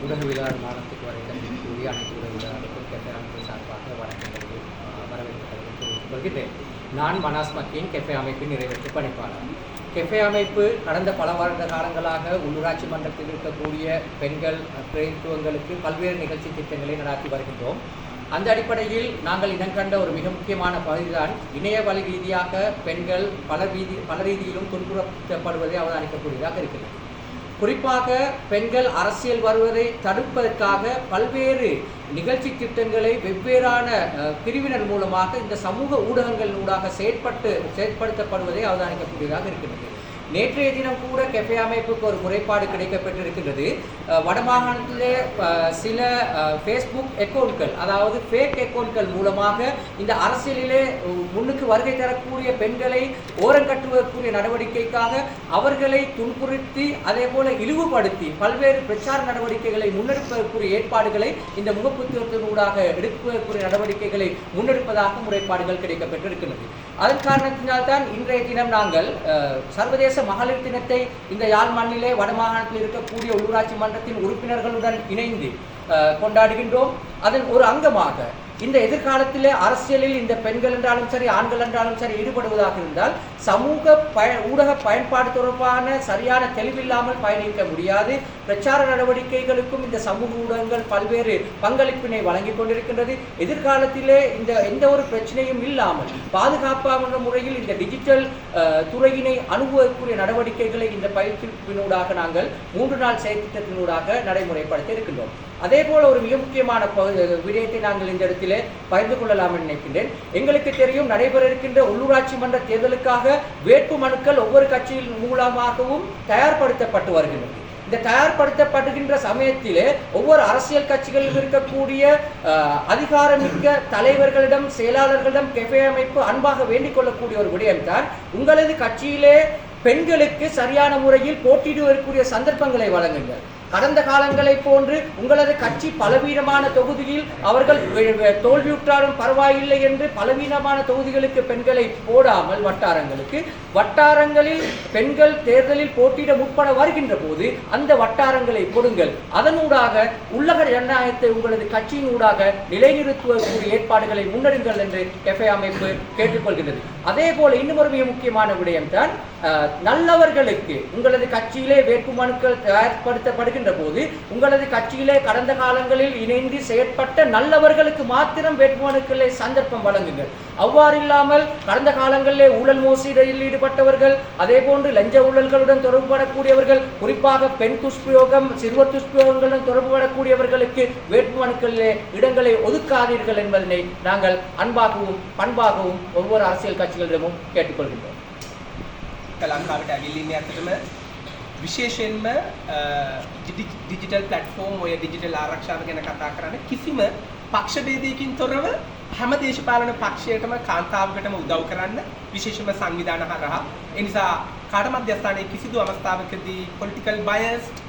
ஊடகவியலாளர் மாதத்துக்கு வர இடம்பெறக்கூடிய அனைத்து ஊடகவியலாளர்களுக்கும் கெஃபே அமைப்பு சார்பாக வணக்கங்களை வரவேற்புகளை தெரிவித்துக் கொள்கிறேன். நான் மனாஸ் மக்கீன், கெஃபே அமைப்பின் நிறைவேற்று பணிப்பாளர். கெஃபே அமைப்பு கடந்த பல வருட காலங்களாக உள்ளூராட்சி மன்றத்தில் இருக்கக்கூடிய பெண்கள் பிரதித்துவங்களுக்கு பல்வேறு நிகழ்ச்சி திட்டங்களை நடாத்தி வருகின்றோம். அந்த அடிப்படையில் நாங்கள் இனங்கண்ட ஒரு மிக முக்கியமான பகுதிதான் இணைய வழி ரீதியாக பெண்கள் பல ரீதியிலும் துன்புறுத்தப்படுவதை அவதானிக்கக்கூடியதாக இருக்கிறது. குறிப்பாக பெண்கள் அரசியல் வருவதை தடுப்பதற்காக பல்வேறு நிகழ்ச்சி திட்டங்களை வெவ்வேறான பிரிவினர் மூலமாக இந்த சமூக ஊடகங்கள் ஊடாக செயற்படுத்தப்படுவதை அவதானிக்கக்கூடியதாக இருக்கிறது. நேற்றைய தினம் கூட கெஃபே அமைப்புக்கு ஒரு முறைப்பாடு கிடைக்கப்பட்டிருக்கின்றது. வடமாகாணத்திலே சில ஃபேஸ்புக் அக்கௌண்ட்கள், அதாவது ஃபேக் அக்கௌண்ட்கள் மூலமாக இந்த அரசியலிலே முன்னுக்கு வருகை தரக்கூடிய பெண்களை ஓரங்கட்டுவதற்குரிய நடவடிக்கைக்காக அவர்களை துன்புறுத்தி அதே போல இழிவுபடுத்தி பல்வேறு பிரச்சார நடவடிக்கைகளை முன்னெடுப்பதற்குரிய ஏற்பாடுகளை இந்த முகப்புத்தகத்தினூடாக எடுப்பதற்குரிய நடவடிக்கைகளை முன்னெடுப்பதாக முறைப்பாடுகள் கிடைக்கப்பட்டிருக்கிறது. அதன் காரணத்தினால்தான் இன்றைய தினம் நாங்கள் சர்வதேச மகளிர் தினத்தை இந்த யாழ் மண்ணிலே வடமாகாணத்தில் இருக்கக்கூடிய உள்ளூராட்சி மன்றத்தின் உறுப்பினர்களுடன் இணைந்து கொண்டாடுகின்றோம். அதன் ஒரு அங்கமாக இந்த எதிர்காலத்திலே அரசியலில் இந்த பெண்கள் என்றாலும் சரி, ஆண்கள் என்றாலும் சரி ஈடுபடுவதாக இருந்தால் சமூக ஊடக பயன்பாடு தொடர்பான சரியான தெளிவில்லாமல் பயணிக்க முடியாது. பிரச்சார நடவடிக்கைகளுக்கும் இந்த சமூக ஊடகங்கள் பல்வேறு பங்களிப்பினை வழங்கி கொண்டிருக்கின்றது. எதிர்காலத்திலே எந்த ஒரு பிரச்சனையும் இல்லாமல் பாதுகாப்பான முறையில் இந்த டிஜிட்டல் துறையினை அணுகுவதற்குரிய நடவடிக்கைகளை இந்த பயிற்சியினூடாக நாங்கள் 3 நாள் செயற்திட்டத்தினூடாக நடைமுறைப்படுத்த இருக்கின்றோம். அதே போல ஒரு மிக முக்கியமான விடயத்தை நாங்கள் இந்த இடத்திலே பகிர்ந்து கொள்ளலாம் நினைக்கின்றேன். எங்களுக்கு தெரியும், நடைபெற இருக்கின்ற உள்ளூராட்சி மன்ற தேர்தலுக்காக வேட்பு மனுக்கள் ஒவ்வொரு கட்சியின் மூலமாகவும் தயார்படுத்தப்பட்டு வருகின்றது. இந்த தயார்படுத்தப்படுகின்ற சமயத்திலே ஒவ்வொரு அரசியல் கட்சிகளில் இருக்கக்கூடிய அதிகாரமிக்க தலைவர்களிடம், செயலாளர்களிடம் கெஃபே அமைப்பு அன்பாக வேண்டிக் கொள்ளக்கூடிய ஒரு விடயம்தான், உங்களது கட்சியிலே பெண்களுக்கு சரியான முறையில் போட்டியிடுவதற்குரிய சந்தர்ப்பங்களை வழங்குங்கள். கடந்த காலங்களை போன்று உங்களது கட்சி பலவீனமான தொகுதியில் அவர்கள் தோல்வியுற்றாலும் பரவாயில்லை என்று பலவீனமான தொகுதிகளுக்கு பெண்களை போடாமல் வட்டாரங்களில் பெண்கள் தேர்தலில் போட்டியிட முற்பட வருகின்ற போது அந்த வட்டாரங்களை கொடுங்கள். அதனூடாக உள்ளக ஜனநாயகத்தை உங்களது கட்சியின் ஊடாக நிலைநிறுத்துவதற்குரிய ஏற்பாடுகளை முன்னெடுங்கள் என்று கெஃபே அமைப்பு கேட்டுக்கொள்கிறது. அதே போல இன்னும் ஒரு மிக முக்கியமான விடயம்தான், நல்லவர்களுக்கு உங்களது கட்சியிலே வேட்புமனுக்கள் தயார்படுத்தப்படுகின்ற போது உங்களது கட்சியிலே கடந்த காலங்களில் இணைந்து செயற்பட்ட நல்லவர்களுக்கு மாத்திரம் வேட்புமனுக்களை சந்தர்ப்பம் வழங்குங்கள். அவ்வாறு இல்லாமல் கடந்த காலங்களிலே ஊழல் மோசடியில் ஈடுபட்டவர்கள், அதே போன்று லஞ்ச ஊழல்களுடன் தொடர்புபடக்கூடியவர்கள், குறிப்பாக பெண் துஷ்பிரயோகம், சிறுவர் துஷ்பிரயோகங்களுடன் தொடர்புபடக்கூடியவர்களுக்கு வேட்புமனுக்களிலே இடங்களை ஒதுக்காதீர்கள் என்பதனை நாங்கள் அன்பாகவும் பண்பாகவும் ஒவ்வொரு அரசியல் கட்சிகளிடமும் கேட்டுக்கொள்கின்றோம். ලංකාවට ඇවිල්ලින්නේ ඇත්තටම විශේෂයෙන්ම ඩිජිටල් ප්ලැට්ෆෝම් ඔය ඩිජිටල් ආරක්ෂාව ගැන කතා කරන්නේ කිසිම පක්ෂ ભેදයකින් තොරව හැම දේශපාලන පක්ෂයකම කාන්තාවකටම උදව් කරන්න විශේෂම සංවිධාන හරහා. ඒ නිසා කාට මධ්‍යස්ථානයේ කිසිදු අවස්ථාවකදී පොලිටිකල් බයස්ඩ්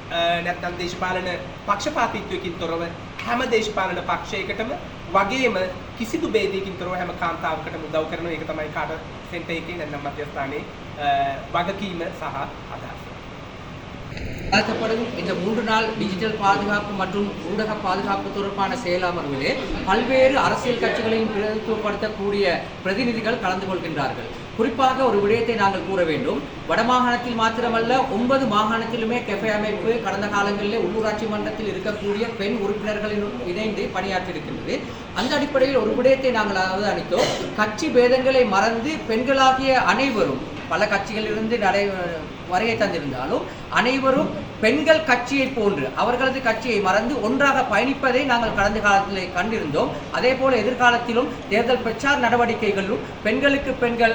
නැත්නම් දේශපාලන පක්ෂපාතීත්වයකින් තොරව හැම දේශපාලන පක්ෂයකටම වගේම කිසිදු ભેදයකින් තොරව හැම කාන්තාවකටම උදව් කරනවා. ඒක තමයි කාට සෙන්ටර් එකේ නැත්නම් මධ්‍යස්ථානයේ වගකීම සහ අදහස. நடத்தப்படும் இந்த 3 நாள் டிஜிட்டல் பாதுகாப்பு மற்றும் ஊடக பாதுகாப்பு தொடர்பான செயலமர்விலே பல்வேறு அரசியல் கட்சிகளையும் பிரதிநிதித்துவப்படுத்தக்கூடிய பிரதிநிதிகள் கலந்து கொள்கின்றார்கள். குறிப்பாக ஒரு விடயத்தை நாங்கள் கூற வேண்டும். வடமாகாணத்தில் மாத்திரமல்ல 9 மாகாணத்திலுமே கெஃபே அமைப்பு கடந்த காலங்களிலே உள்ளூராட்சி மன்றத்தில் இருக்கக்கூடிய பெண் உறுப்பினர்களின் இணைந்து பணியாற்றியிருக்கின்றது. அந்த அடிப்படையில் ஒரு விடயத்தை நாங்கள் அவதானித்தோம். கட்சி பேதங்களை மறந்து பெண்களாகிய அனைவரும், பல கட்சிகளிலிருந்து வருகை தந்திருந்தாலும் அனைவரும் பெண்கள் கட்சியை போன்று அவர்களது கட்சியை மறந்து ஒன்றாக பயணிப்பதை நாங்கள் கடந்த காலத்தில் கண்டிருந்தோம். அதே போல எதிர்காலத்திலும் தேர்தல் பிரச்சார நடவடிக்கைகளிலும் பெண்களுக்கு பெண்கள்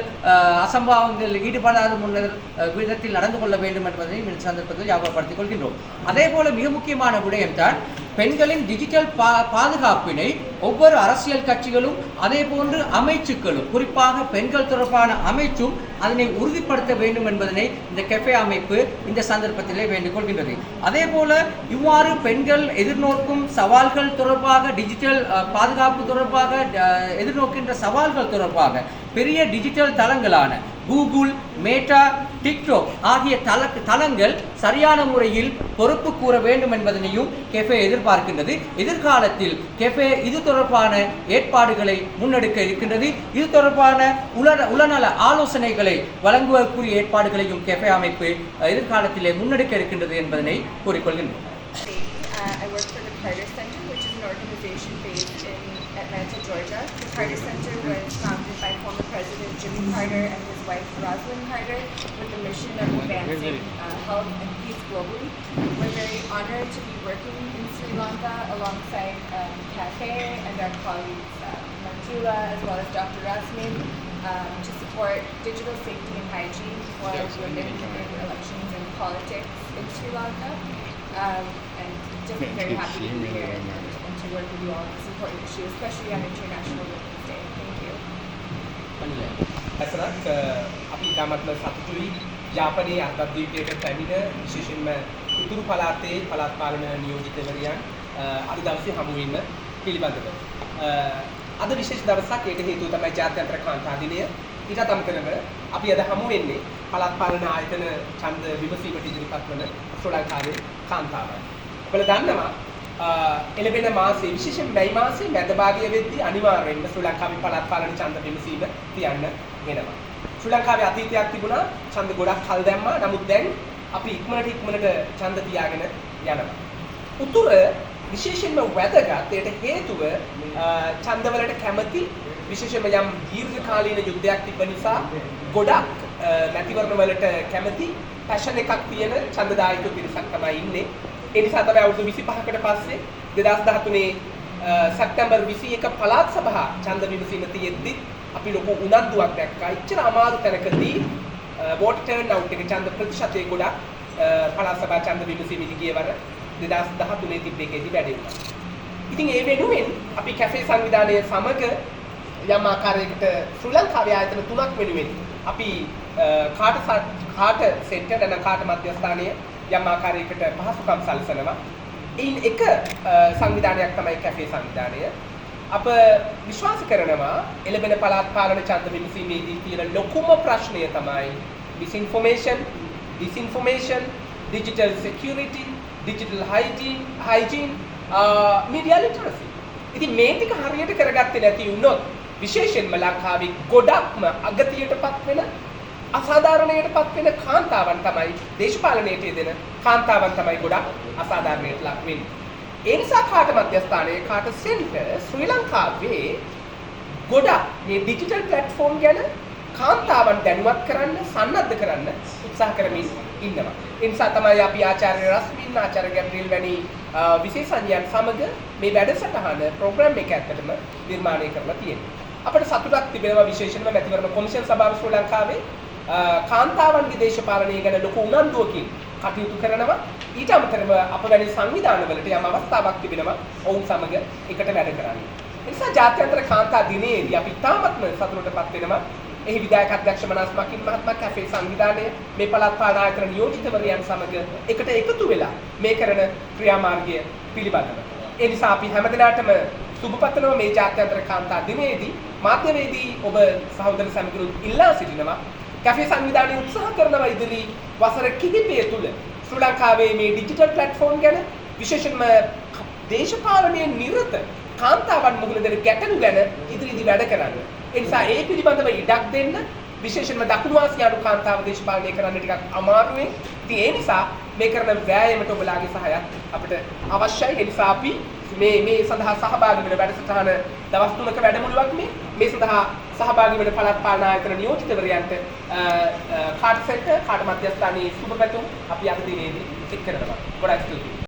அசம்பாவங்களில் ஈடுபடாத முன்னர் விதத்தில் நடந்து கொள்ள வேண்டும் என்பதை இந்த சந்தர்ப்பத்தில் ஞாபகப்படுத்திக் கொள்கின்றோம். அதே போல மிக முக்கியமான விடயம்தான், பெண்களின் டிஜிட்டல் பாதுகாப்பினை ஒவ்வொரு அரசியல் கட்சிகளும் அதே போன்று அமைச்சுக்களும் குறிப்பாக பெண்கள் தொடர்பான அமைச்சும் அதனை உறுதிப்படுத்த வேண்டும் என்பதனை இந்த கெஃபே அமைப்பு இந்த சந்தர்ப்பத்திலே வேண்டிக் கொள்கின்றது. அதே போல இவ்வாறு பெண்கள் எதிர்நோக்கும் சவால்கள் தொடர்பாக டிஜிட்டல் பாதுகாப்பு தொடர்பாக எதிர்நோக்கின்ற சவால்கள் தொடர்பாக பெரிய டிஜிட்டல் தளங்களான கூகுள், மேட்டா, டிக்டாக் ஆகிய தளங்கள் சரியான முறையில் பொறுப்பு கூற வேண்டும் என்பதனையும் கெஃபே எதிர்பார்க்கின்றது. எதிர்காலத்தில் கெஃபே இது தொடர்பான ஏற்பாடுகளை முன்னெடுக்க இருக்கின்றது. இது தொடர்பான உளநல ஆலோசனைகளை வழங்குவதற்குரிய ஏற்பாடுகளையும் கெஃபே அமைப்பு எதிர்காலத்திலே முன்னெடுக்க இருக்கின்றது என்பதனை கூறிக்கொள்கின்றோம். I work for the Carter Center, which is an organization based in Atlanta, Georgia. The Carter Center was founded by former President Jimmy Carter and his wife Rosalind Carter with the mission of advancing health and peace globally. We're very honored to be working in Sri Lanka alongside CAFE and our colleagues Manjula as well as Dr. Rasmin to support digital safety and hygiene for women in elections and politics in Sri Lanka. And just very happy to be here and to work with you all on this important issue, especially on International Women's Day. Thank you. ඇසරක් අපි ඉතාමත්ම සතුටුයි යාපනයේ අර්ධද්වීපයට පැමිණ විශේෂයෙන්ම උතුරු පළාතේ පළාත් පාලන නියෝජිතවරියන් අද දවසේ හමු වීම පිළිබඳව. අද විශේෂ දවසක් ඒකට හේතුව තමයි ජාත්‍යන්තර කාන්තා දිනය. ඊටත් අමතරව අපි අද හමු වෙන්නේ පළාත් පාලන ආයතන ඡන්ද විමසීමට ඉදිරිපත් වන ශ්‍රී ලංකාවේ කාන්තාවන්. ඔබලා දන්නවා එළඹෙන මාසයේ විශේෂයෙන් මැයි මාසයේ මැද භාගය වෙද්දී අනිවාර්යයෙන්ම ශ්‍රී ලංකාවේ පළාත් පාලන ඡන්ද විමසීම තියන්න වෙනවා. ශ්‍රී ලංකාවේ අතීතයක් තිබුණා ඡන්ද ගොඩක් කල් දැම්මා. නමුත් දැන් අපි ඉක්මනට ඡන්ද තියාගෙන යනවා. උතුර විශේෂයෙන්ම වැදගත් ඒට හේතුව ඡන්දවලට කැමති විශේෂයෙන්ම යම් දීර්ඝකාලීන යුද්ධයක් තිබෙන නිසා ගොඩක් මැතිවරණ වලට කැමති පැෂන් එකක් තියෙන ඡන්දදායක පිරිසක් තමයි ඉන්නේ. ඒ නිසා තමයි අවුරුදු 25කට පස්සේ 2013 සැප්තැම්බර් 21 පළාත් සභා ඡන්ද විමසීම තියෙද්දි අපි ලොකු උනන්දුවක් දැක්කා. ඉච්චර අමාරු තැනකදී වෝට් ටර්න් අවුට් එක ඡන්ද ප්‍රතිශතය ගොඩක් පළාත් සභා ඡන්ද විමසීමේදී ගියවර 2013 තිබ්බ එකේදී වැඩි වුණා. ඉතින් ඒ වෙනුවෙන් අපි කැෆේ සංවිධානය සමග යම් ආකාරයකට ශ්‍රී ලංකාවේ ආයතන තුනක් වෙනුවෙන් අපි කාට සෙන්ටර් එන කාට මධ්‍යස්ථානයේ යම් ආකාරයකට පහසුකම් සැලසෙනවා. එයින් එක සංවිධානයක් තමයි කැෆේ සංවිධානය. අප විශ්වාස කරනවා එළඹෙන පළාත් පාලන ඡන්ද විමසීමේදී තියෙන ලොකුම ප්‍රශ්නය තමයි disinformation, digital security, digital hygiene, media literacy. ඉතින් මේ ටික හරියට කරගත්තේ නැති වුණොත් විශේෂයෙන්ම ලංකාවේ ගොඩක්ම අගතියටපත් වෙන අසාධාරණයටපත් වෙන කාන්තාවන් තමයි දේශපාලනයට යෙදෙන කාන්තාවන් තමයි ගොඩක් අසාධාරණයට ලක් වෙන්නේ. ඒ නිසා කාට මධ්‍යස්ථානයේ කාට සෙන්ටර් ශ්‍රී ලංකාවේ ගොඩක් මේ ඩිජිටල් ප්ලැට්ෆෝම් ගැන කාන්තාවන් දැනුවත් කරන්න සන්නද්ධ කරන්න උත්සාහ කරමින් ඉන්නවා. ඒ නිසා තමයි අපි ආචාර්ය රස්මින් ආචාර්ය ගැබ්‍රියල් වැනි විශේෂඥයන් සමග මේ වැඩසටහන ප්‍රෝග්‍රෑම් එක ඇත්තටම නිර්මාණය කරලා තියෙන්නේ. අපිට සතුටක් තිබෙනවා විශේෂයෙන්ම මැතිවරණ කොමිෂන් සභාව ශ්‍රී ලංකාවේ කාන්තාවන්ගේ දේශපාලනය ගැන ලොකු උනන්දුවකින් කටයුතු කරනවා. ඊට අමතරව අප වැනි සංවිධානවලට යම් අවස්ථාවක් තිබෙනවා ඔවුන් සමග එකට වැඩ කරන්න. ඒ නිසා ජාත්‍යන්තර කාන්තා දිනයේදී අපි තාමත්ම සතුටටපත් වෙනවා. එහි විධායක අධ්‍යක්ෂ මනස් මකින් මහත්මයා කැෆේ සංවිධානය මේ පළාත් පාලන ආයතන නියෝජිතවරයන් සමග එකට එකතු වෙලා මේ කරන ක්‍රියාමාර්ගය පිළිබඳව. ඒ නිසා අපි හැමදෙනාටම සුබපතනවා මේ ජාත්‍යන්තර කාන්තා දිනයේදී මාධ්‍යවේදී ඔබ සහෝදර සමිතිනුත් ඉල්ලා සිටිනවා කැෆේ සංවිධානය උත්සාහ කරනවා ඉදිරි වසර කිහිපය තුළ ශ්‍රී ලංකාවේ මේ ඩිජිටල් ප්ලැට්ෆෝම් ගැන විශේෂයෙන්ම දේශපාලනයේ නිරත කාන්තාවන් මුහුණ දෙන ගැටලු ගැන ඉදිරියේදී වැඩ කරන්න. ඒ නිසා ඒ පිළිබඳව ඉඩක් දෙන්න විශේෂයෙන්ම දකුණු ආසියානු කාන්තාව දේශපාලනය කරන්න ටිකක් අමාරුයි. ඉතින් ඒ නිසා මේ කරන වෑයමට ඔබලාගේ සහායත් අපිට අවශ්‍යයි. ඒ නිසා අපි මේ සඳහා සහභාගී වෙන වැඩසටහන දවස් 3ක වැඩමුළුවක් මේ සඳහා සහභාගී වෙන පළාත් පාලන ආයතන නියෝජිතවරයන්ට කාට සෙන්ටර් කාට මධ්‍යස්ථානයේ සුබ පැතුම් අපි අද දිනේදී එක් කරනවා. ගොඩාක් ස්තුතියි.